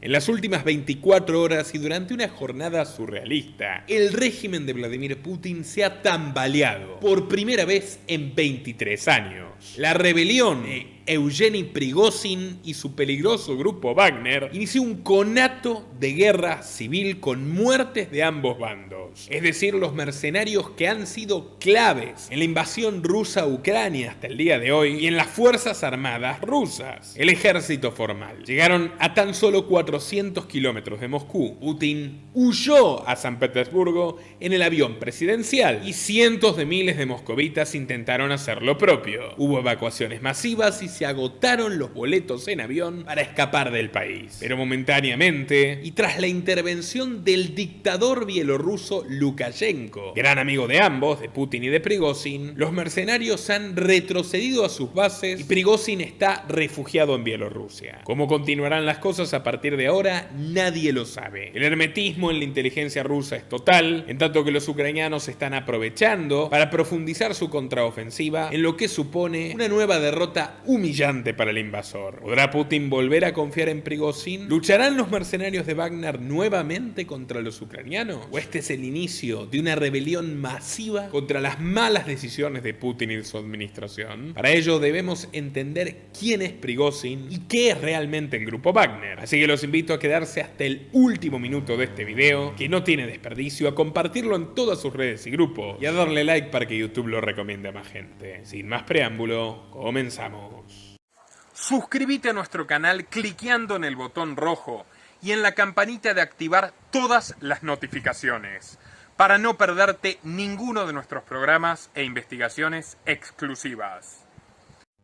En las últimas 24 horas y durante una jornada surrealista, el régimen de Vladimir Putin se ha tambaleado por primera vez en 23 años. La rebelión de Evgeny Prigozhin y su peligroso grupo Wagner inició un conato de guerra civil con muertes de ambos bandos, es decir, los mercenarios que han sido claves en la invasión rusa a Ucrania hasta el día de hoy y en las fuerzas armadas rusas, el ejército formal. Llegaron a tan solo 400 kilómetros de Moscú. Putin huyó a San Petersburgo en el avión presidencial y cientos de miles de moscovitas intentaron hacer lo propio. Hubo evacuaciones masivas y se agotaron los boletos en avión para escapar del país. Pero momentáneamente, y tras la intervención del dictador bielorruso Lukashenko, gran amigo de ambos, de Putin y de Prigozhin, los mercenarios han retrocedido a sus bases y Prigozhin está refugiado en Bielorrusia. ¿Cómo continuarán las cosas a partir de ahora? Nadie lo sabe. El hermetismo en la inteligencia rusa es total, en tanto que los ucranianos se están aprovechando para profundizar su contraofensiva en lo que supone una nueva derrota humillante para el invasor. ¿Podrá Putin volver a confiar en Prigozhin? ¿Lucharán los mercenarios de Wagner nuevamente contra los ucranianos? ¿O este es el inicio de una rebelión masiva contra las malas decisiones de Putin y de su administración? Para ello debemos entender quién es Prigozhin y qué es realmente el grupo Wagner. Así que los invito a quedarse hasta el último minuto de este video, que no tiene desperdicio, a compartirlo en todas sus redes y grupos y a darle like para que YouTube lo recomiende a más gente. Sin más preámbulo, comenzamos. Suscríbete a nuestro canal cliqueando en el botón rojo y en la campanita de activar todas las notificaciones para no perderte ninguno de nuestros programas e investigaciones exclusivas.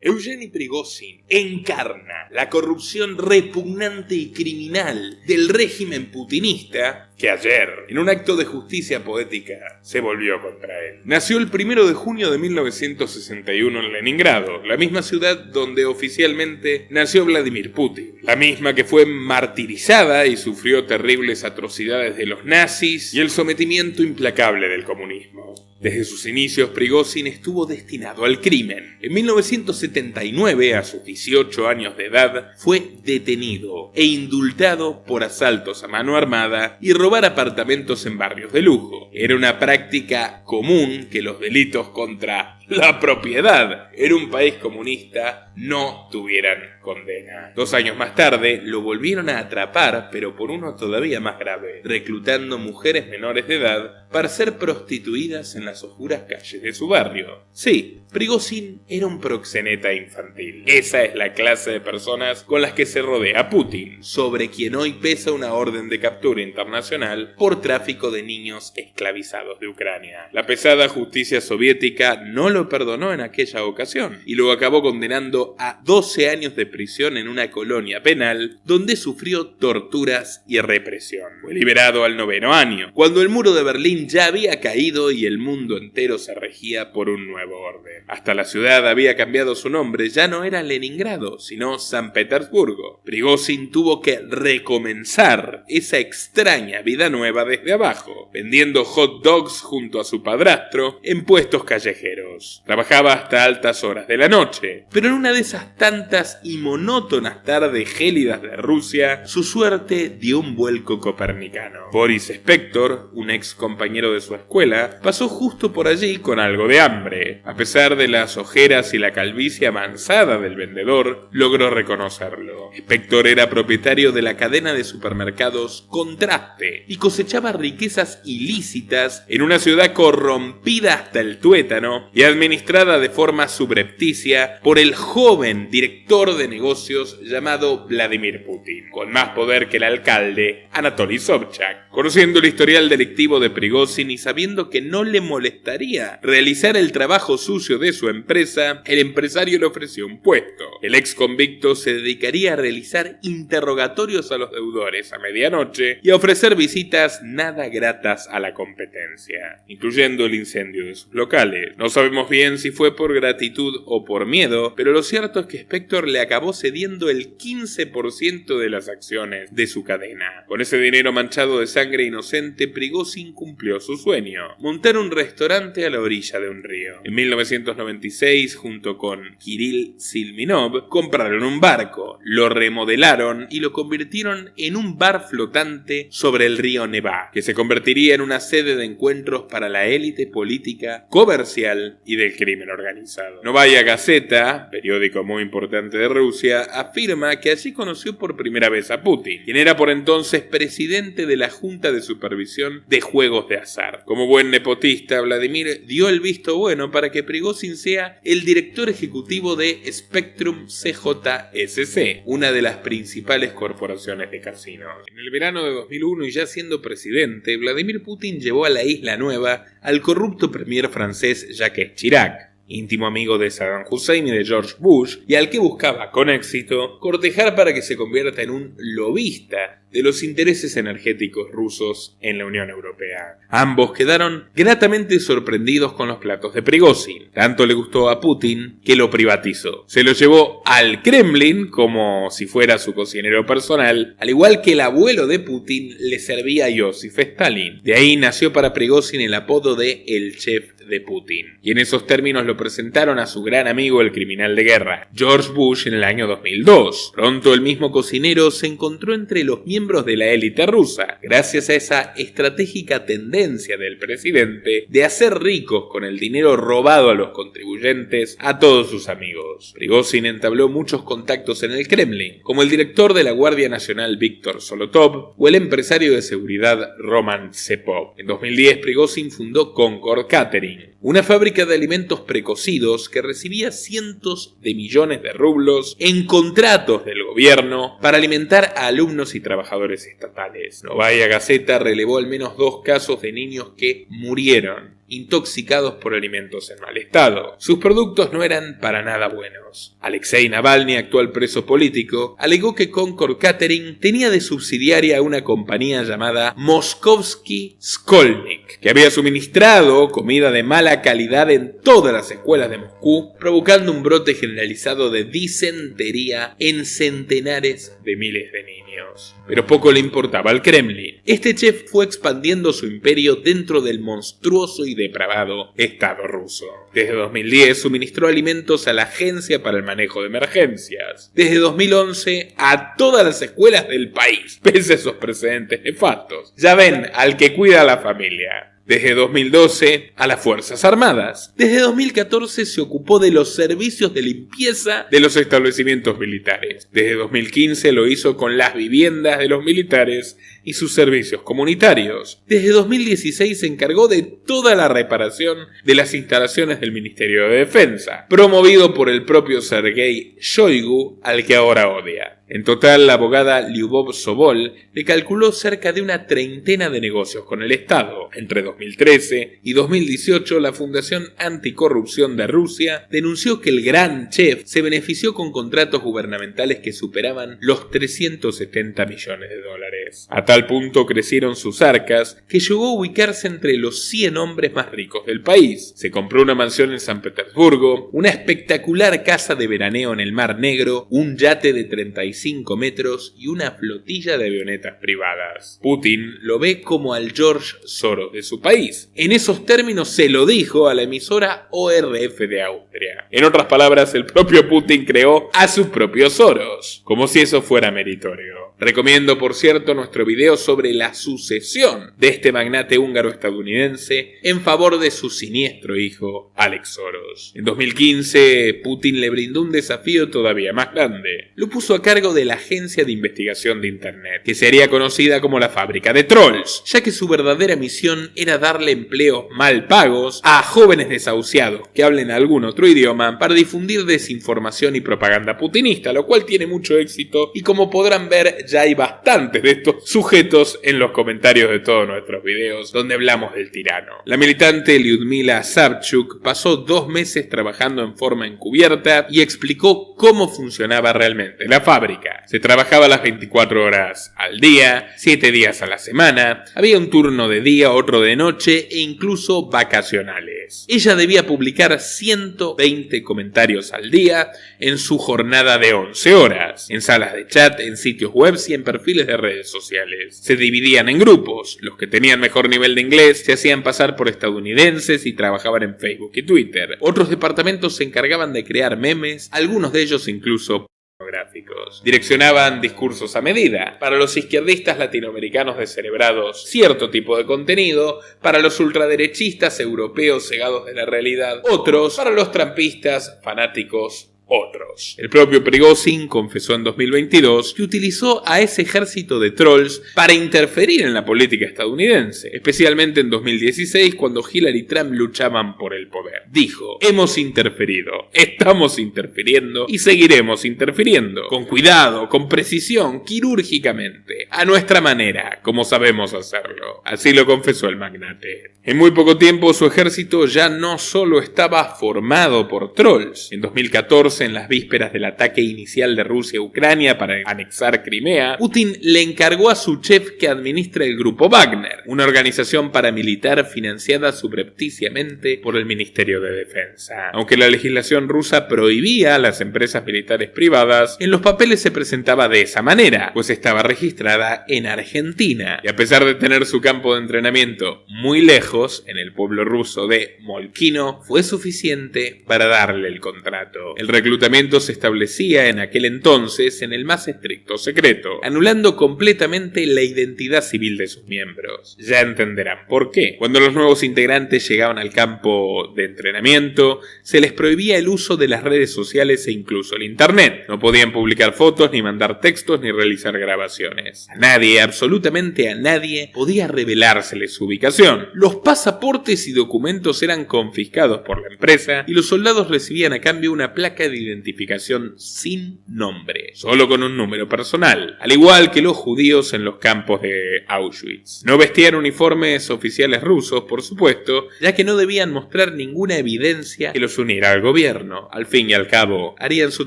Evgeny Prigozhin encarna la corrupción repugnante y criminal del régimen putinista que ayer, en un acto de justicia poética, se volvió contra él. Nació el 1 de junio de 1961 en Leningrado, la misma ciudad donde oficialmente nació Vladimir Putin, la misma que fue martirizada y sufrió terribles atrocidades de los nazis y el sometimiento implacable del comunismo. Desde sus inicios, Prigozhin estuvo destinado al crimen. En 1979, a sus 18 años de edad, fue detenido e indultado por asaltos a mano armada y robar apartamentos en barrios de lujo. Era una práctica común que los delitos contra la propiedad en un país comunista no tuvieran condena. 2 años más tarde lo volvieron a atrapar, pero por uno todavía más grave, reclutando mujeres menores de edad para ser prostituidas en las oscuras calles de su barrio. Sí, Prigozhin era un proxeneta infantil. Esa es la clase de personas con las que se rodea Putin, sobre quien hoy pesa una orden de captura internacional por tráfico de niños esclavizados de Ucrania. La pesada justicia soviética no lo perdonó en aquella ocasión y lo acabó condenando a 12 años de prisión en una colonia penal donde sufrió torturas y represión. Fue liberado al 9º año, cuando el muro de Berlín ya había caído y el mundo entero se regía por un nuevo orden. Hasta la ciudad había cambiado su nombre, ya no era Leningrado, sino San Petersburgo. Prigozhin tuvo que recomenzar esa extraña vida nueva desde abajo, vendiendo hot dogs junto a su padrastro en puestos callejeros. Trabajaba hasta altas horas de la noche, pero en una de esas tantas y monótonas tardes gélidas de Rusia, su suerte dio un vuelco copernicano. Boris Spector, un ex compañero de su escuela, pasó justo por allí con algo de hambre. A pesar de las ojeras y la calvicie avanzada del vendedor, logró reconocerlo. Spector era propietario de la cadena de supermercados Contraste y cosechaba riquezas ilícitas en una ciudad corrompida hasta el tuétano y administrada de forma subrepticia por el joven director de negocios llamado Vladimir Putin, con más poder que el alcalde Anatoly Sobchak. Conociendo el historial delictivo de Prigozhin y sabiendo que no le molestaría realizar el trabajo sucio de su empresa, el empresario le ofreció un puesto. El ex convicto se dedicaría a realizar interrogatorios a los deudores a medianoche y a ofrecer visitas nada gratas a la competencia, incluyendo el incendio de sus locales. No sabemos bien si fue por gratitud o por miedo, pero lo cierto es que Spector le acabó cediendo el 15% de las acciones de su cadena. Con ese dinero manchado de sangre inocente, Prigozhin cumplió su sueño: montar un restaurante a la orilla de un río. En 1996, junto con Kirill Silminov, compraron un barco, lo remodelaron y lo convirtieron en un bar flotante sobre el río Neva, que se convertiría en una sede de encuentros para la élite política, comercial y del crimen organizado. Novaya Gazeta, periódico muy importante de Rusia, afirma que allí conoció por primera vez a Putin, quien era por entonces presidente de la Junta de Supervisión de Juegos de Azar. Como buen nepotista, Vladimir dio el visto bueno para que Prigozhin sea el director ejecutivo de Spectrum CJSC, una de las principales corporaciones de casinos. En el verano de 2001, y ya siendo presidente, Vladimir Putin llevó a la Isla Nueva al corrupto premier francés Jacques Chirac, íntimo amigo de Saddam Hussein y de George Bush, y al que buscaba, con éxito, cortejar para que se convierta en un lobista de los intereses energéticos rusos en la Unión Europea. Ambos quedaron gratamente sorprendidos con los platos de Prigozhin. Tanto le gustó a Putin que lo privatizó. Se lo llevó al Kremlin como si fuera su cocinero personal, al igual que el abuelo de Putin le servía a Joseph Stalin. De ahí nació para Prigozhin el apodo de el chef de Putin, y en esos términos lo presentaron a su gran amigo el criminal de guerra, George Bush, en el año 2002. Pronto el mismo cocinero se encontró entre los miembros de la élite rusa, gracias a esa estratégica tendencia del presidente de hacer ricos con el dinero robado a los contribuyentes a todos sus amigos. Prigozhin entabló muchos contactos en el Kremlin, como el director de la Guardia Nacional Víctor Solotov o el empresario de seguridad Roman Tsepov. En 2010 Prigozhin fundó Concord Catering, una fábrica de alimentos precocidos que recibía cientos de millones de rublos en contratos del gobierno para alimentar a alumnos y trabajadores estatales. Novaya Gazeta relevó al menos 2 casos de niños que murieron intoxicados por alimentos en mal estado. Sus productos no eran para nada buenos. Alexei Navalny, actual preso político, alegó que Concord Catering tenía de subsidiaria una compañía llamada Moskovsky Skolnik, que había suministrado comida de mala calidad en todas las escuelas de Moscú, provocando un brote generalizado de disentería en centenares de miles de niños. Pero poco le importaba al Kremlin. Este chef fue expandiendo su imperio dentro del monstruoso y depravado Estado ruso. Desde 2010 suministró alimentos a la Agencia para el Manejo de Emergencias. Desde 2011 a todas las escuelas del país, pese a esos precedentes nefastos. Ya ven, al que cuida a la familia. Desde 2012 a las Fuerzas Armadas. Desde 2014 se ocupó de los servicios de limpieza de los establecimientos militares. Desde 2015 lo hizo con las viviendas de los militares y sus servicios comunitarios. Desde 2016 se encargó de toda la reparación de las instalaciones del Ministerio de Defensa, promovido por el propio Sergei Shoigu, al que ahora odia. En total, la abogada Lyubov Sobol le calculó cerca de una treintena de negocios con el Estado. Entre 2013 y 2018, la Fundación Anticorrupción de Rusia denunció que el gran chef se benefició con contratos gubernamentales que superaban los 370 millones de dólares. A tal punto crecieron sus arcas que llegó a ubicarse entre los 100 hombres más ricos del país. Se compró una mansión en San Petersburgo, una espectacular casa de veraneo en el Mar Negro, un yate de 35 metros y una flotilla de avionetas privadas. Putin lo ve como al George Soros de su país. En esos términos se lo dijo a la emisora ORF de Austria. En otras palabras, el propio Putin creó a su propio Soros, como si eso fuera meritorio. Recomiendo, por cierto, nuestro video sobre la sucesión de este magnate húngaro-estadounidense en favor de su siniestro hijo, Alex Soros. En 2015, Putin le brindó un desafío todavía más grande. Lo puso a cargo de la Agencia de Investigación de Internet, que sería conocida como la fábrica de trolls, ya que su verdadera misión era darle empleos mal pagos a jóvenes desahuciados que hablen algún otro idioma para difundir desinformación y propaganda putinista, lo cual tiene mucho éxito y, como podrán ver, ya hay bastantes de estos sujetos en los comentarios de todos nuestros videos donde hablamos del tirano. La militante Lyudmila Savchuk pasó 2 meses trabajando en forma encubierta y explicó cómo funcionaba realmente la fábrica. Se trabajaba las 24 horas al día, 7 días a la semana, había un turno de día, otro de noche e incluso vacacionales. Ella debía publicar 120 comentarios al día en su jornada de 11 horas, en salas de chat, en sitios web webs y en perfiles de redes sociales. Se dividían en grupos. Los que tenían mejor nivel de inglés se hacían pasar por estadounidenses y trabajaban en Facebook y Twitter. Otros departamentos se encargaban de crear memes, algunos de ellos incluso gráficos. Direccionaban discursos a medida. Para los izquierdistas latinoamericanos descerebrados, cierto tipo de contenido. Para los ultraderechistas europeos cegados de la realidad, otros. Para los trampistas fanáticos, otros. El propio Prigozhin confesó en 2022 que utilizó a ese ejército de trolls para interferir en la política estadounidense, especialmente en 2016 cuando Hillary y Trump luchaban por el poder. Dijo: hemos interferido, estamos interfiriendo y seguiremos interfiriendo, con cuidado, con precisión, quirúrgicamente, a nuestra manera, como sabemos hacerlo. Así lo confesó el magnate. En muy poco tiempo su ejército ya no solo estaba formado por trolls. En 2014, en las vísperas del ataque inicial de Rusia a Ucrania para anexar Crimea, Putin le encargó a su chef que administre el grupo Wagner, una organización paramilitar financiada subrepticiamente por el Ministerio de Defensa. Aunque la legislación rusa prohibía a las empresas militares privadas, en los papeles se presentaba de esa manera, pues estaba registrada en Argentina, y a pesar de tener su campo de entrenamiento muy lejos, en el pueblo ruso de Molkino, fue suficiente para darle el contrato. El reclutamiento se establecía en aquel entonces en el más estricto secreto, anulando completamente la identidad civil de sus miembros. Ya entenderán por qué. Cuando los nuevos integrantes llegaban al campo de entrenamiento, se les prohibía el uso de las redes sociales e incluso el internet. No podían publicar fotos, ni mandar textos, ni realizar grabaciones. A nadie, absolutamente a nadie, podía revelárseles su ubicación. Los pasaportes y documentos eran confiscados por la empresa y los soldados recibían a cambio una placa de identificación sin nombre, solo con un número personal, al igual que los judíos en los campos de Auschwitz. No vestían uniformes oficiales rusos, por supuesto, ya que no debían mostrar ninguna evidencia que los uniera al gobierno. Al fin y al cabo, harían su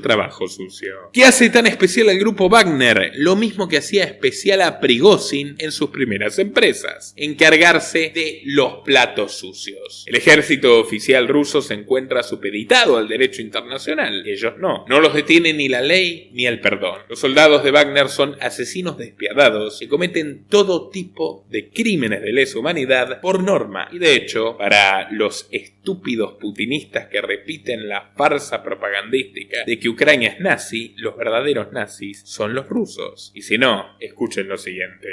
trabajo sucio. ¿Qué hace tan especial al grupo Wagner? Lo mismo que hacía especial a Prigozhin en sus primeras empresas: encargarse de los platos sucios. El ejército oficial ruso se encuentra supeditado al derecho internacional. Ellos no. No los detiene ni la ley ni el perdón. Los soldados de Wagner son asesinos despiadados que cometen todo tipo de crímenes de lesa humanidad por norma. Y de hecho, para los estúpidos putinistas que repiten la farsa propagandística de que Ucrania es nazi, los verdaderos nazis son los rusos. Y si no, escuchen lo siguiente.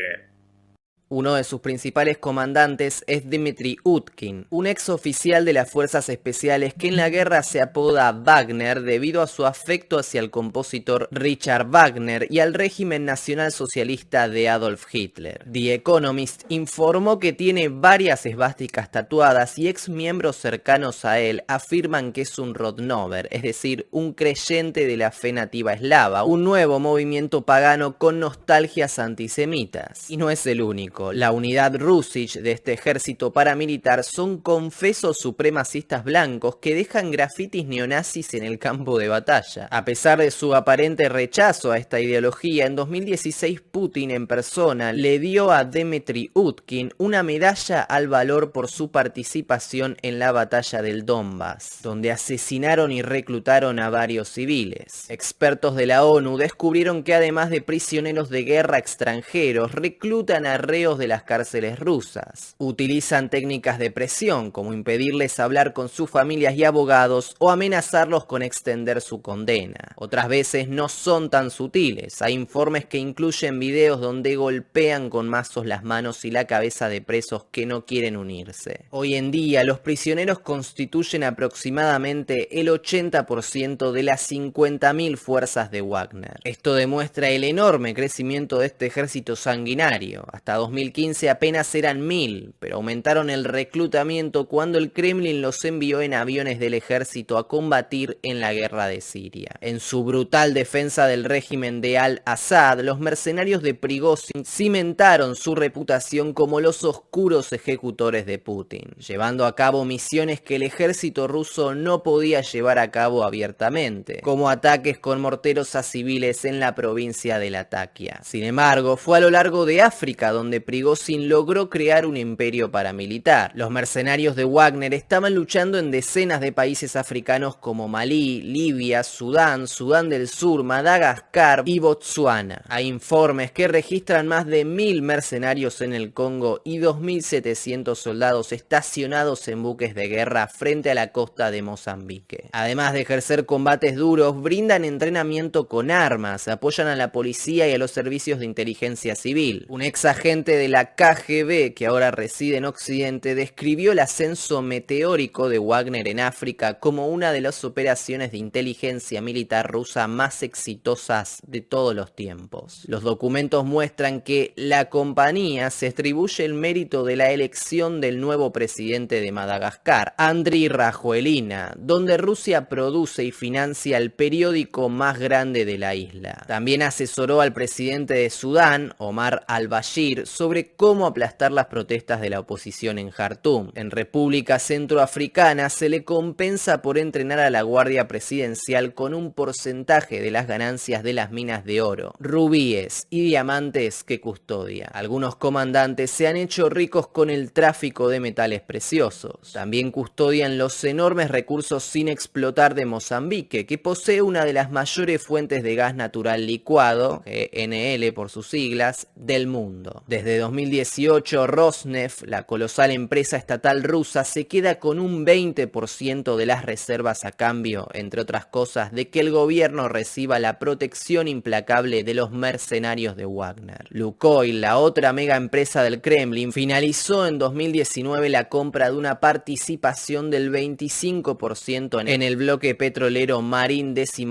Uno de sus principales comandantes es Dmitry Utkin, un ex oficial de las fuerzas especiales que en la guerra se apoda Wagner debido a su afecto hacia el compositor Richard Wagner y al régimen nacionalsocialista de Adolf Hitler. The Economist informó que tiene varias esvásticas tatuadas y ex miembros cercanos a él afirman que es un Rodnover, es decir, un creyente de la fe nativa eslava, un nuevo movimiento pagano con nostalgias antisemitas. Y no es el único. La unidad Rusich de este ejército paramilitar son confesos supremacistas blancos que dejan grafitis neonazis en el campo de batalla. A pesar de su aparente rechazo a esta ideología, en 2016 Putin en persona le dio a Dmitry Utkin una medalla al valor por su participación en la batalla del Donbass, donde asesinaron y reclutaron a varios civiles. Expertos de la ONU descubrieron que además de prisioneros de guerra extranjeros, reclutan a reos de las cárceles rusas. Utilizan técnicas de presión, como impedirles hablar con sus familias y abogados o amenazarlos con extender su condena. Otras veces no son tan sutiles. Hay informes que incluyen videos donde golpean con mazos las manos y la cabeza de presos que no quieren unirse. Hoy en día, los prisioneros constituyen aproximadamente el 80% de las 50.000 fuerzas de Wagner. Esto demuestra el enorme crecimiento de este ejército sanguinario. Hasta 2015 apenas eran 1.000, pero aumentaron el reclutamiento cuando el Kremlin los envió en aviones del ejército a combatir en la guerra de Siria. En su brutal defensa del régimen de Al-Assad, los mercenarios de Prigozhin cimentaron su reputación como los oscuros ejecutores de Putin, llevando a cabo misiones que el ejército ruso no podía llevar a cabo abiertamente, como ataques con morteros a civiles en la provincia de Latakia. Sin embargo, fue a lo largo de África donde Prigozhin logró crear un imperio paramilitar. Los mercenarios de Wagner estaban luchando en decenas de países africanos como Malí, Libia, Sudán, Sudán del Sur, Madagascar y Botsuana. Hay informes que registran más de 1000 mercenarios en el Congo y 2700 soldados estacionados en buques de guerra frente a la costa de Mozambique. Además de ejercer combates duros, brindan entrenamiento con armas, apoyan a la policía y a los servicios de inteligencia civil. Un ex agente de la KGB que ahora reside en Occidente describió el ascenso meteórico de Wagner en África como una de las operaciones de inteligencia militar rusa más exitosas de todos los tiempos. Los documentos muestran que la compañía se atribuye el mérito de la elección del nuevo presidente de Madagascar, Andry Rajoelina, donde Rusia produce y financia el periódico más grande de la isla. También asesoró al presidente de Sudán, Omar al-Bashir, sobre cómo aplastar las protestas de la oposición en Jartum. En República Centroafricana se le compensa por entrenar a la Guardia Presidencial con un porcentaje de las ganancias de las minas de oro, rubíes y diamantes que custodia. Algunos comandantes se han hecho ricos con el tráfico de metales preciosos. También custodian los enormes recursos sin explotar de Mozambique, que posee una de las mayores fuentes de gas natural licuado, GNL por sus siglas, del mundo. Desde 2018, Rosneft, la colosal empresa estatal rusa, se queda con un 20% de las reservas a cambio, entre otras cosas, de que el gobierno reciba la protección implacable de los mercenarios de Wagner. Lukoil, la otra mega empresa del Kremlin, finalizó en 2019 la compra de una participación del 25% en el bloque petrolero Marin XII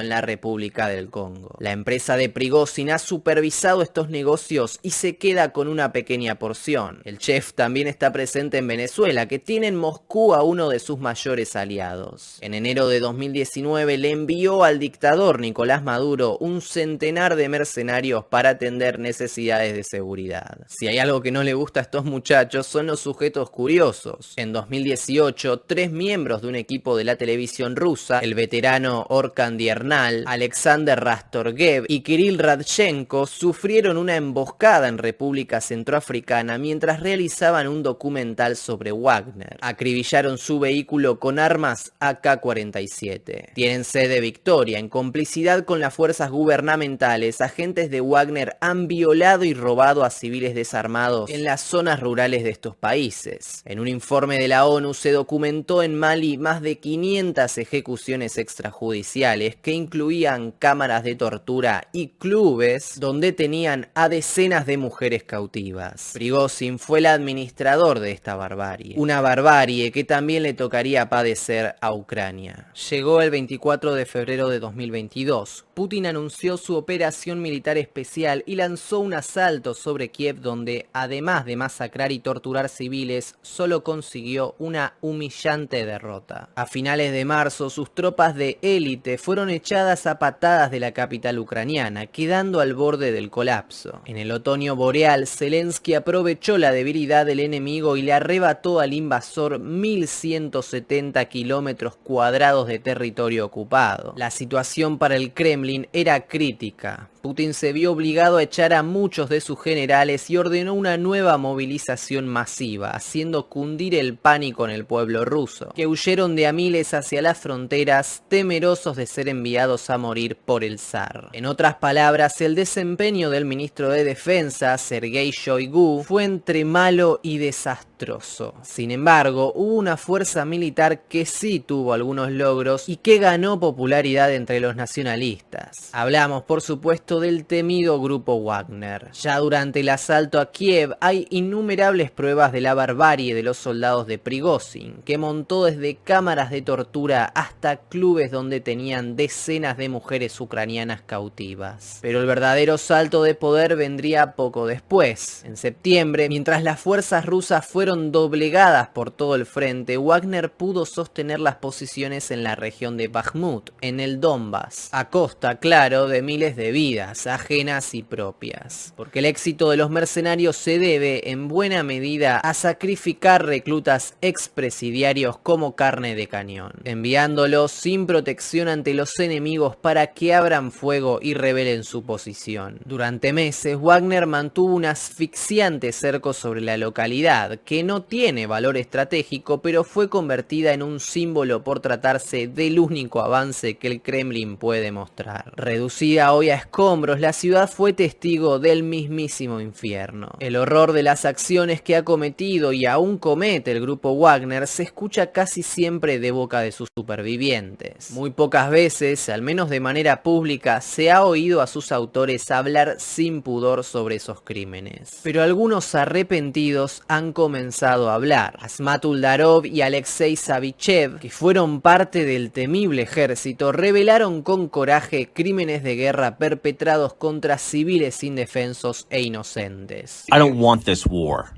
en la República del Congo. La empresa de Prigozhin ha supervisado estos negocios y se queda con una pequeña porción. El chef también está presente en Venezuela, que tiene en Moscú a uno de sus mayores aliados. En enero de 2019 le envió al dictador Nicolás Maduro un centenar de mercenarios para atender necesidades de seguridad. Si hay algo que no le gusta a estos muchachos son los sujetos curiosos. En 2018, 3 miembros de un equipo de la televisión rusa, el veterano Orkan Diernal, Alexander Rastorgev y Kirill Radchenko, sufrieron una emboscada en República Centroafricana mientras realizaban un documental sobre Wagner. Acribillaron su vehículo con armas AK-47. Tienen sed de victoria. En complicidad con las fuerzas gubernamentales, agentes de Wagner han violado y robado a civiles desarmados en las zonas rurales de estos países. En un informe de la ONU se documentó en Mali más de 500 ejecuciones extrajudiciales que incluían cámaras de tortura y clubes donde tenían a decenas de mujeres cautivas. Prigozhin fue el administrador de esta barbarie. Una barbarie que también le tocaría padecer a Ucrania. Llegó el 24 de febrero de 2022. Putin anunció su operación militar especial y lanzó un asalto sobre Kiev donde, además de masacrar y torturar civiles, solo consiguió una humillante derrota. A finales de marzo, sus tropas de élite fueron echadas a patadas de la capital ucraniana, quedando al borde del colapso. En el otoño boreal, Zelensky aprovechó la debilidad del enemigo y le arrebató al invasor 1170 kilómetros cuadrados de territorio ocupado. La situación para el Kremlin era crítica. Putin se vio obligado a echar a muchos de sus generales y ordenó una nueva movilización masiva, haciendo cundir el pánico en el pueblo ruso, que huyeron de a miles hacia las fronteras, temerosos de ser enviados a morir por el zar. En otras palabras, el desempeño del ministro de Defensa, Sergei Shoigu, fue entre malo y desastroso. Sin embargo, hubo una fuerza militar que sí tuvo algunos logros y que ganó popularidad entre los nacionalistas. Hablamos, por supuesto, del temido grupo Wagner. Ya durante el asalto a Kiev hay innumerables pruebas de la barbarie de los soldados de Prigozhin, que montó desde cámaras de tortura hasta clubes donde tenían decenas de mujeres ucranianas cautivas. Pero el verdadero salto de poder vendría poco después. En septiembre, mientras las fuerzas rusas fueron fueron doblegadas por todo el frente, Wagner pudo sostener las posiciones en la región de Bakhmut, en el Donbass, a costa, claro, de miles de vidas, ajenas y propias. Porque el éxito de los mercenarios se debe, en buena medida, a sacrificar reclutas expresidiarios como carne de cañón, enviándolos sin protección ante los enemigos para que abran fuego y revelen su posición. Durante meses, Wagner mantuvo un asfixiante cerco sobre la localidad, que no tiene valor estratégico, pero fue convertida en un símbolo por tratarse del único avance que el Kremlin puede mostrar. Reducida hoy a escombros, la ciudad fue testigo del mismísimo infierno. El horror de las acciones que ha cometido y aún comete el grupo Wagner se escucha casi siempre de boca de sus supervivientes. Muy pocas veces, al menos de manera pública, se ha oído a sus autores hablar sin pudor sobre esos crímenes. Pero algunos arrepentidos han comenzado a hablar. Asmat Uldarov y Alexei Savichev, que fueron parte del temible ejército, revelaron con coraje crímenes de guerra perpetrados contra civiles indefensos e inocentes. I don't want this war.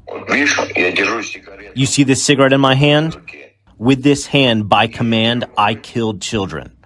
You see this cigarette in my hand? With this hand, by command, I killed children.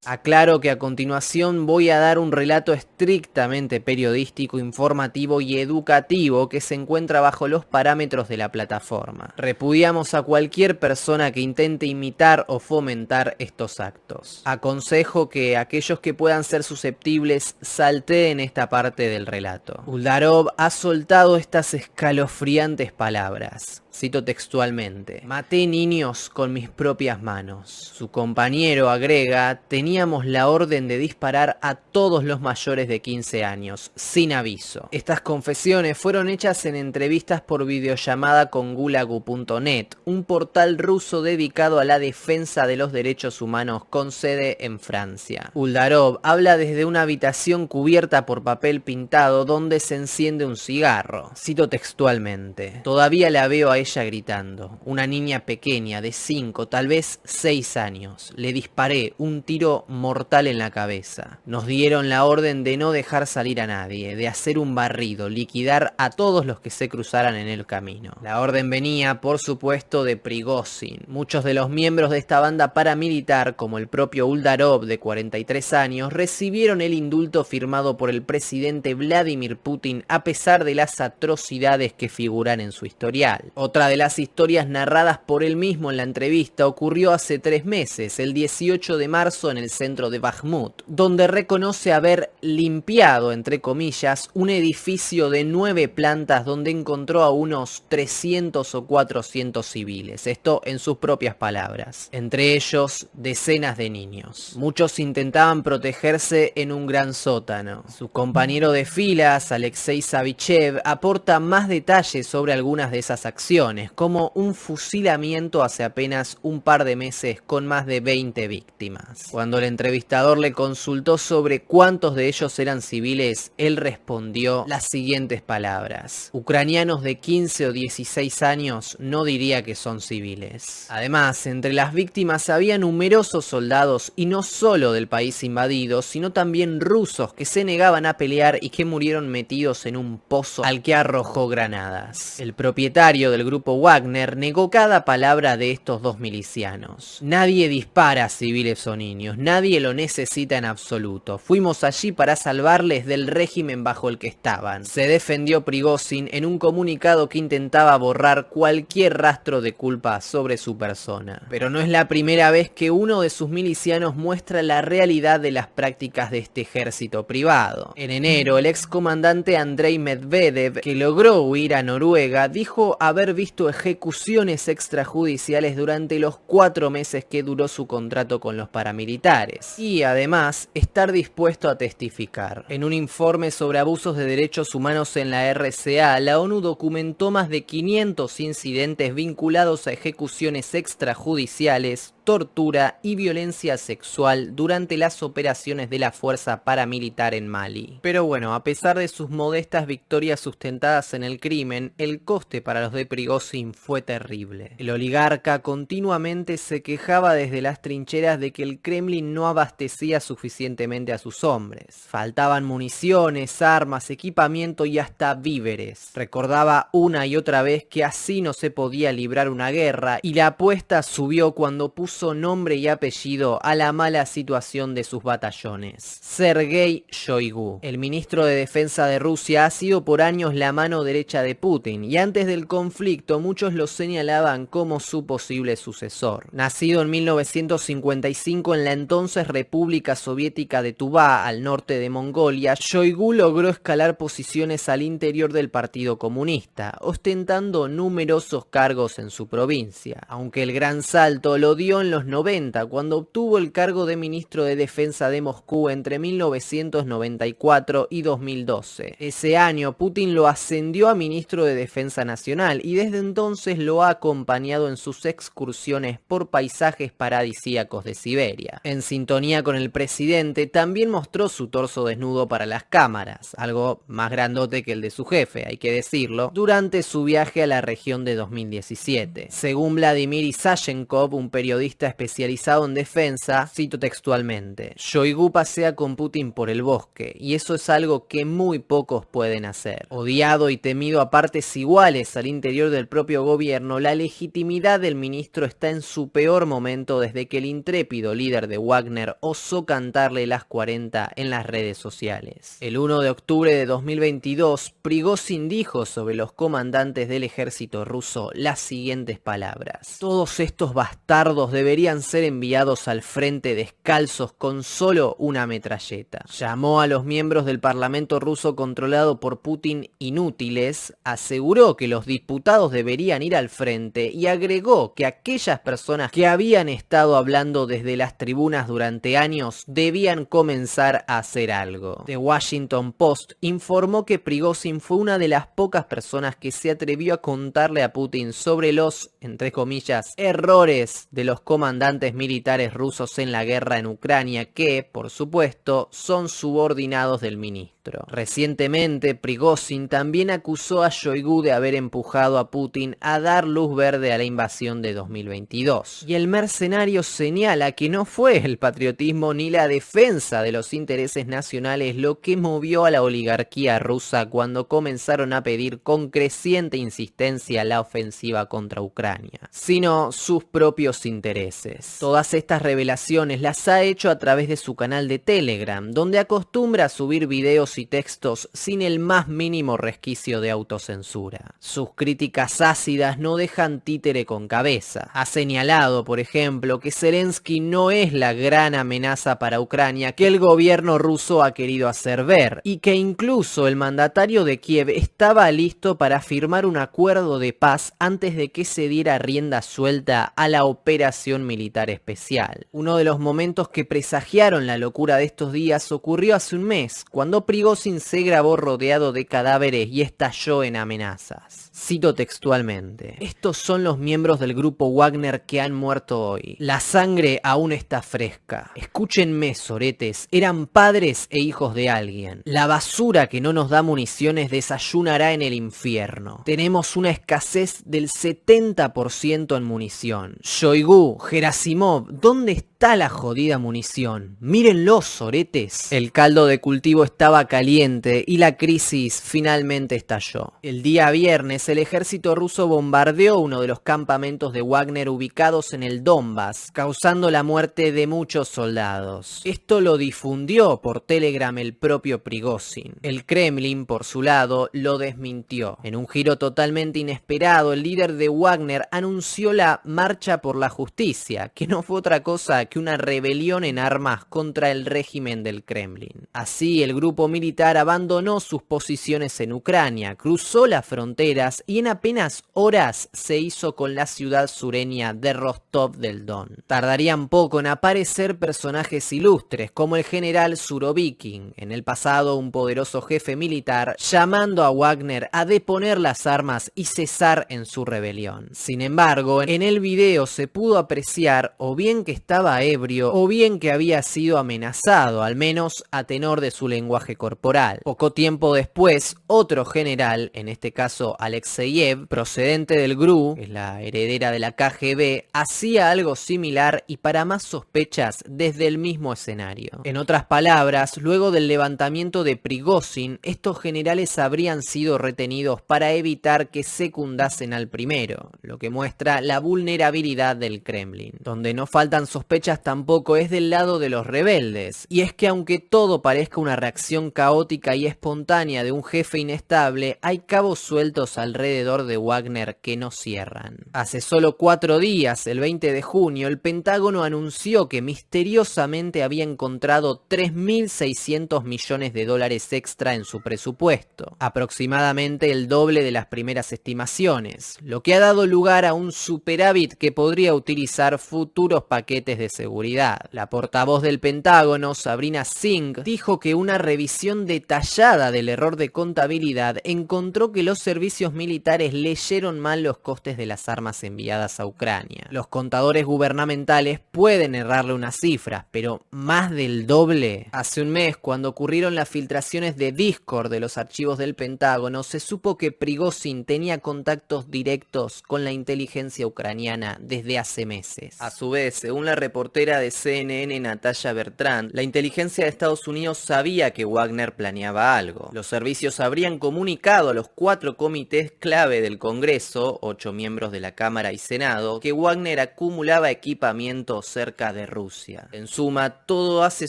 Aclaro que a continuación voy a dar un relato estrictamente periodístico, informativo y educativo que se encuentra bajo los parámetros de la plataforma. Repudiamos a cualquier persona que intente imitar o fomentar estos actos. Aconsejo que aquellos que puedan ser susceptibles salteen esta parte del relato. Uldarov ha soltado estas escalofriantes palabras. Cito textualmente: maté niños con mis propias manos. Su compañero agrega: teníamos la orden de disparar a todos los mayores de 15 años, sin aviso. Estas confesiones fueron hechas en entrevistas por videollamada con Gulagu.net, un portal ruso dedicado a la defensa de los derechos humanos con sede en Francia. Uldarov habla desde una habitación cubierta por papel pintado donde se enciende un cigarro. Cito textualmente: todavía la veo a ella gritando, una niña pequeña de 5, tal vez 6 años. Le disparé un tiro mortal en la cabeza. Nos dieron la orden de no dejar salir a nadie, de hacer un barrido, liquidar a todos los que se cruzaran en el camino. La orden venía, por supuesto, de Prigozhin. Muchos de los miembros de esta banda paramilitar, como el propio Uldarov, de 43 años, recibieron el indulto firmado por el presidente Vladimir Putin a pesar de las atrocidades que figuran en su historial. Otra de las historias narradas por él mismo en la entrevista ocurrió hace 3 meses, el 18 de marzo en el centro de Bakhmut, donde reconoce haber limpiado, entre comillas, un edificio de 9 plantas donde encontró a unos 300 o 400 civiles, esto en sus propias palabras, entre ellos decenas de niños. Muchos intentaban protegerse en un gran sótano. Su compañero de filas, Alexei Savichev, aporta más detalles sobre algunas de esas acciones, como un fusilamiento hace apenas un par de meses con más de 20 víctimas. Cuando el entrevistador le consultó sobre cuántos de ellos eran civiles, él respondió las siguientes palabras: ucranianos de 15 o 16 años no diría que son civiles. Además, entre las víctimas había numerosos soldados, y no solo del país invadido, sino también rusos que se negaban a pelear y que murieron metidos en un pozo al que arrojó granadas. El propietario del grupo Wagner negó cada palabra de estos dos milicianos. Nadie dispara a civiles o niños, nadie lo necesita en absoluto. Fuimos allí para salvarles del régimen bajo el que estaban. Se defendió Prigozhin en un comunicado que intentaba borrar cualquier rastro de culpa sobre su persona. Pero no es la primera vez que uno de sus milicianos muestra la realidad de las prácticas de este ejército privado. En enero, el excomandante Andrei Medvedev, que logró huir a Noruega, dijo haber visto ejecuciones extrajudiciales durante los 4 meses que duró su contrato con los paramilitares, y además estar dispuesto a testificar. En un informe sobre abusos de derechos humanos en la RCA, la ONU documentó más de 500 incidentes vinculados a ejecuciones extrajudiciales, tortura y violencia sexual durante las operaciones de la fuerza paramilitar en Mali. Pero bueno, a pesar de sus modestas victorias sustentadas en el crimen, el coste para los de Prigozhin fue terrible. El oligarca continuamente se quejaba desde las trincheras de que el Kremlin no abastecía suficientemente a sus hombres. Faltaban municiones, armas, equipamiento y hasta víveres. Recordaba una y otra vez que así no se podía librar una guerra, y la apuesta subió cuando puso nombre y apellido a la mala situación de sus batallones. Sergei Shoigu, el ministro de Defensa de Rusia, ha sido por años la mano derecha de Putin, y antes del conflicto muchos lo señalaban como su posible sucesor. Nacido en 1955 en la entonces República Soviética de Tuvá, al norte de Mongolia, Shoigu logró escalar posiciones al interior del Partido Comunista, ostentando numerosos cargos en su provincia, aunque el gran salto lo dio en los 90, cuando obtuvo el cargo de ministro de Defensa de Moscú entre 1994 y 2012. Ese año Putin lo ascendió a ministro de Defensa Nacional y desde entonces lo ha acompañado en sus excursiones por paisajes paradisíacos de Siberia. En sintonía con el presidente, también mostró su torso desnudo para las cámaras, algo más grandote que el de su jefe, hay que decirlo, durante su viaje a la región de 2017. Según Vladimir Isashenkov, un periodista especializado en defensa, cito textualmente: Shoigu pasea con Putin por el bosque, y eso es algo que muy pocos pueden hacer. Odiado y temido a partes iguales al interior del propio gobierno, la legitimidad del ministro está en su peor momento desde que el intrépido líder de Wagner osó cantarle las 40 en las redes sociales. El 1 de octubre de 2022, Prigozhin dijo sobre los comandantes del ejército ruso las siguientes palabras: todos estos bastardos deberían ser enviados al frente descalzos con solo una metralleta. Llamó a los miembros del parlamento ruso controlado por Putin inútiles, aseguró que los diputados deberían ir al frente y agregó que aquellas personas que habían estado hablando desde las tribunas durante años debían comenzar a hacer algo. The Washington Post informó que Prigozhin fue una de las pocas personas que se atrevió a contarle a Putin sobre los, entre comillas, errores de los comandantes militares rusos en la guerra en Ucrania, que, por supuesto, son subordinados del ministro. Recientemente, Prigozhin también acusó a Shoigu de haber empujado a Putin a dar luz verde a la invasión de 2022. Y el mercenario señala que no fue el patriotismo ni la defensa de los intereses nacionales lo que movió a la oligarquía rusa cuando comenzaron a pedir con creciente insistencia la ofensiva contra Ucrania, sino sus propios intereses. Todas estas revelaciones las ha hecho a través de su canal de Telegram, donde acostumbra a subir videos y textos sin el más mínimo resquicio de autocensura. Sus críticas ácidas no dejan títere con cabeza. Ha señalado, por ejemplo, que Zelensky no es la gran amenaza para Ucrania que el gobierno ruso ha querido hacer ver, y que incluso el mandatario de Kiev estaba listo para firmar un acuerdo de paz antes de que se diera rienda suelta a la operación militar especial. Uno de los momentos que presagiaron la locura de estos días ocurrió hace un mes, cuando Prigozhin se grabó rodeado de cadáveres y estalló en amenazas. Cito textualmente: estos son los miembros del grupo Wagner que han muerto hoy. La sangre aún está fresca. Escúchenme, soretes, eran padres e hijos de alguien. La basura que no nos da municiones desayunará en el infierno. Tenemos una escasez del 70% en munición. Shoigu, Gerasimov, ¿dónde está la jodida munición? Mírenlos, soretes. El caldo de cultivo estaba caliente y la crisis finalmente estalló. El día viernes, el ejército ruso bombardeó uno de los campamentos de Wagner ubicados en el Donbass, causando la muerte de muchos soldados. Esto lo difundió por Telegram el propio Prigozhin. El Kremlin, por su lado, lo desmintió. En un giro totalmente inesperado, el líder de Wagner anunció la Marcha por la Justicia, que no fue otra cosa que una rebelión en armas contra el régimen del Kremlin. Así, el grupo militar abandonó sus posiciones en Ucrania, cruzó las fronteras y en apenas horas se hizo con la ciudad sureña de Rostov del Don. Tardarían poco en aparecer personajes ilustres como el general Surovikin, en el pasado un poderoso jefe militar, llamando a Wagner a deponer las armas y cesar en su rebelión. Sin embargo, en el video se pudo apreciar o bien que estaba ebrio o bien que había sido amenazado, al menos a tenor de su lenguaje corporal. Poco tiempo después, otro general, en este caso Alexeyev, procedente del GRU, que es la heredera de la KGB, hacía algo similar y para más sospechas desde el mismo escenario. En otras palabras, luego del levantamiento de Prigozhin, estos generales habrían sido retenidos para evitar que secundasen al primero, lo que muestra la vulnerabilidad del Kremlin. Donde no faltan sospechas tampoco es del lado de los rebeldes, y es que aunque todo parezca una reacción caótica y espontánea de un jefe inestable, hay cabos sueltos alrededor de Wagner que no cierran. Hace solo 4 días, el 20 de junio, el Pentágono anunció que misteriosamente había encontrado 3.600 millones de dólares extra en su presupuesto, aproximadamente el doble de las primeras estimaciones, lo que ha dado lugar a un superávit que podría utilizar futuros paquetes de seguridad. La portavoz del Pentágono, Sabrina Singh, dijo que una revisión detallada del error de contabilidad encontró que los servicios militares leyeron mal los costes de las armas enviadas a Ucrania. Los contadores gubernamentales pueden errarle unas cifras, pero más del doble. Hace un mes, cuando ocurrieron las filtraciones de Discord de los archivos del Pentágono, se supo que Prigozhin tenía contactos directos con la inteligencia ucraniana desde hace meses. A su vez, según la reportera de CNN Natalia Bertrand, la inteligencia de Estados Unidos sabía que Wagner planeaba algo. Los servicios habrían comunicado a los 4 comités clave del Congreso, 8 miembros de la Cámara y Senado, que Wagner acumulaba equipamiento cerca de Rusia. En suma, todo hace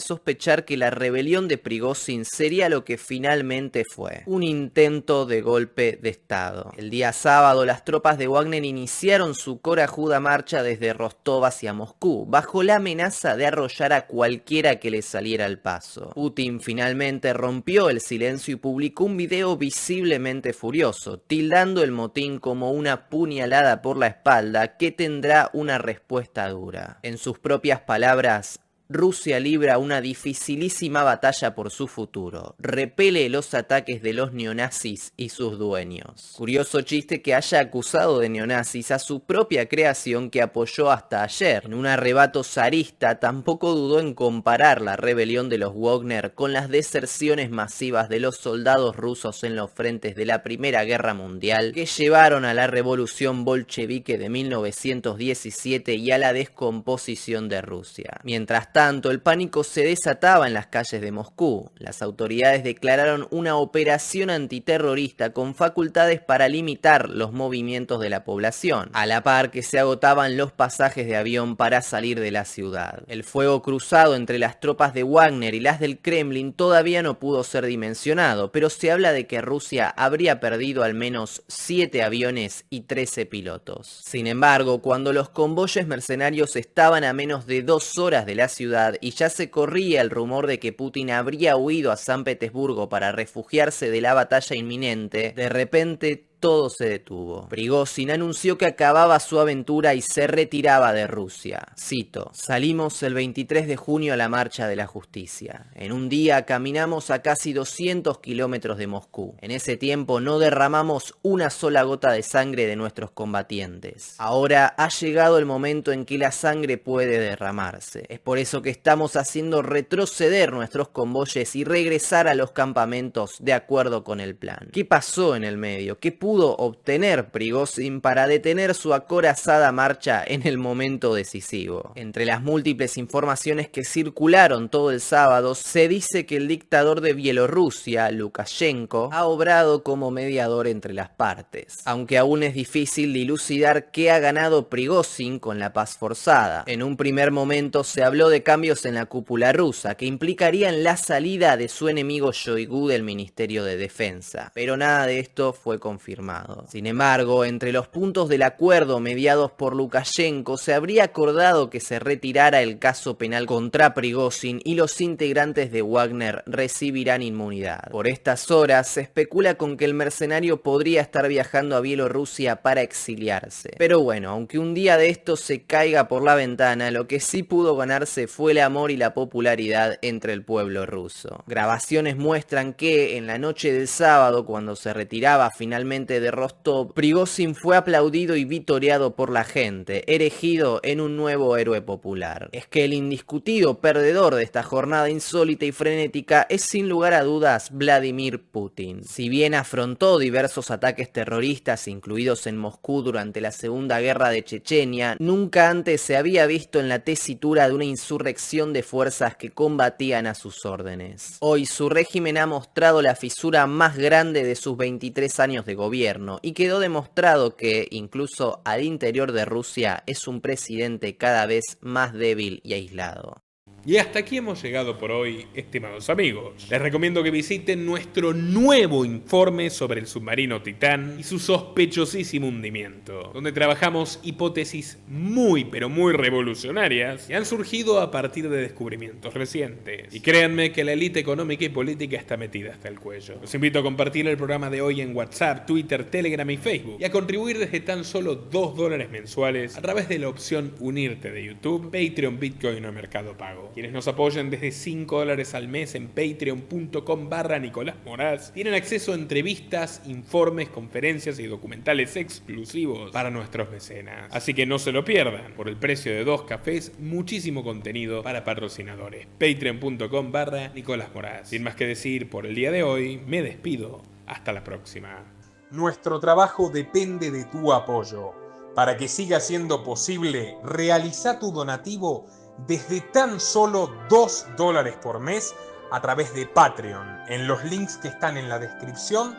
sospechar que la rebelión de Prigozhin sería lo que finalmente fue: un intento de golpe de Estado. El día sábado, las tropas de Wagner iniciaron su corajuda marcha desde Rostov hacia Moscú, bajo la amenaza de arrollar a cualquiera que les saliera al paso. Putin finalmente rompió el silencio y publicó un video visiblemente furioso, tildando el motín como una puñalada por la espalda que tendrá una respuesta dura. En sus propias palabras, Rusia libra una dificilísima batalla por su futuro. Repele los ataques de los neonazis y sus dueños. Curioso chiste que haya acusado de neonazis a su propia creación que apoyó hasta ayer. En un arrebato zarista tampoco dudó en comparar la rebelión de los Wagner con las deserciones masivas de los soldados rusos en los frentes de la Primera Guerra Mundial que llevaron a la revolución bolchevique de 1917 y a la descomposición de Rusia. Mientras tanto, el pánico se desataba en las calles de Moscú. Las autoridades declararon una operación antiterrorista con facultades para limitar los movimientos de la población, a la par que se agotaban los pasajes de avión para salir de la ciudad. El fuego cruzado entre las tropas de Wagner y las del Kremlin todavía no pudo ser dimensionado, pero se habla de que Rusia habría perdido al menos 7 aviones y 13 pilotos. Sin embargo, cuando los convoyes mercenarios estaban a menos de 2 horas de la ciudad y ya se corría el rumor de que Putin habría huido a San Petersburgo para refugiarse de la batalla inminente, de repente todo se detuvo. Prigozhin anunció que acababa su aventura y se retiraba de Rusia. Cito: "Salimos el 23 de junio a la marcha de la justicia. En un día caminamos a casi 200 kilómetros de Moscú. En ese tiempo no derramamos una sola gota de sangre de nuestros combatientes. Ahora ha llegado el momento en que la sangre puede derramarse. Es por eso que estamos haciendo retroceder nuestros convoyes y regresar a los campamentos de acuerdo con el plan". ¿Qué pasó en el medio? ¿Qué pudo obtener Prigozhin para detener su acorazada marcha en el momento decisivo? Entre las múltiples informaciones que circularon todo el sábado, se dice que el dictador de Bielorrusia, Lukashenko, ha obrado como mediador entre las partes, aunque aún es difícil dilucidar qué ha ganado Prigozhin con la paz forzada. En un primer momento se habló de cambios en la cúpula rusa que implicarían la salida de su enemigo Shoigu del Ministerio de Defensa, pero nada de esto fue confirmado. Sin embargo, entre los puntos del acuerdo mediados por Lukashenko se habría acordado que se retirara el caso penal contra Prigozhin y los integrantes de Wagner recibirán inmunidad. Por estas horas se especula con que el mercenario podría estar viajando a Bielorrusia para exiliarse. Pero bueno, aunque un día de esto se caiga por la ventana, lo que sí pudo ganarse fue el amor y la popularidad entre el pueblo ruso. Grabaciones muestran que en la noche del sábado, cuando se retiraba finalmente presidente de Rostov, Prigozhin fue aplaudido y vitoreado por la gente, erigido en un nuevo héroe popular. Es que el indiscutido perdedor de esta jornada insólita y frenética es sin lugar a dudas Vladimir Putin. Si bien afrontó diversos ataques terroristas, incluidos en Moscú durante la Segunda Guerra de Chechenia, nunca antes se había visto en la tesitura de una insurrección de fuerzas que combatían a sus órdenes. Hoy su régimen ha mostrado la fisura más grande de sus 23 años de gobierno y quedó demostrado que, incluso al interior de Rusia, es un presidente cada vez más débil y aislado. Y hasta aquí hemos llegado por hoy, estimados amigos. Les recomiendo que visiten nuestro nuevo informe sobre el submarino Titán y su sospechosísimo hundimiento, donde trabajamos hipótesis muy pero muy revolucionarias que han surgido a partir de descubrimientos recientes. Y créanme que la élite económica y política está metida hasta el cuello. Los invito a compartir el programa de hoy en WhatsApp, Twitter, Telegram y Facebook y a contribuir desde tan solo $2 mensuales a través de la opción Unirte de YouTube, Patreon, Bitcoin o Mercado Pago. Quienes nos apoyan desde $5 al mes en patreon.com/Nicolás Moraz tienen acceso a entrevistas, informes, conferencias y documentales exclusivos para nuestros mecenas. Así que no se lo pierdan. Por el precio de 2 cafés, muchísimo contenido para patrocinadores. Patreon.com/Nicolás Moraz. Sin más que decir, por el día de hoy, me despido. Hasta la próxima. Nuestro trabajo depende de tu apoyo. Para que siga siendo posible, realiza tu donativo desde tan solo $2 por mes a través de Patreon, en los links que están en la descripción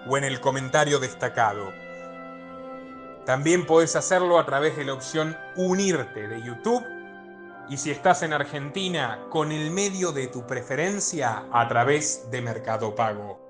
o en el comentario destacado. También podés hacerlo a través de la opción Unirte de YouTube y si estás en Argentina, con el medio de tu preferencia a través de Mercado Pago.